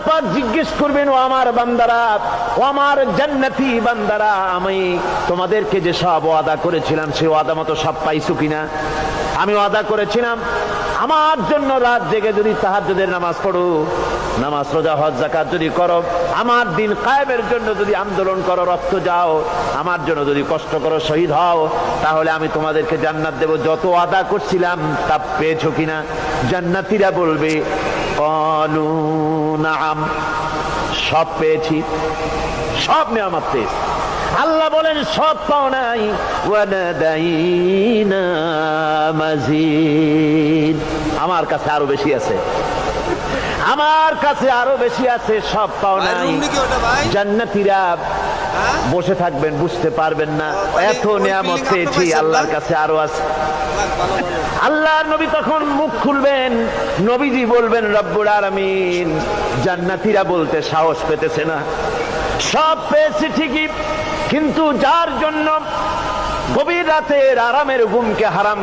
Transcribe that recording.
পাক জিজ্ঞেস করবেন, ও আমার বান্দারা, ও আমার জান্নাতি বান্দারা, আমি তোমাদেরকে যে সব ওয়াদা করেছিলাম সেই ওয়াদা মতো সব পাইছো কিনা? আমি ওয়াদা করেছিলাম আমার জন্য রাত জেগে যদি তাহাজ্জুদের নামাজ পড়ো, নামাজ রোজা হজ যাকাত যদি করো, আমার দিন কায়েমের জন্য যদি আন্দোলন করো, রক্ত যাও, আমার জন্য যদি কষ্ট করো, শহীদ হও, তাহলে আমি তোমাদেরকে জান্নাত দেব। যত ওয়াদা করছিলাম তা পেয়েছো কিনা? জান্নাতীরা বলবে ক্বালু নাআম, সব পেয়েছি, সব নেয়ামত পেয়েছি। আল্লাহ বলেন সব পাও নাই, ওয়ানাদাইনা মাজিদ, আমার কাছে আরো বেশি আছে, আমার কাছে আরো বেশি আছে, সব পাও নাই। জান্নাতীরা বসে থাকবেন, বুঝতে পারবেন না এত নিয়ামত পেয়েছি, আল্লাহর কাছে আরো আছে। আল্লাহর নবী তখন মুখ খুলবেন, নবীজি বলবেন রব্বুল আলামিন, জান্নাতীরা বলতে সাহস পেতেছে না, সব পেয়েছি ঠিকই, কিন্তু যার জন্য গভীর রাতের আরামের ঘুমকে হারাম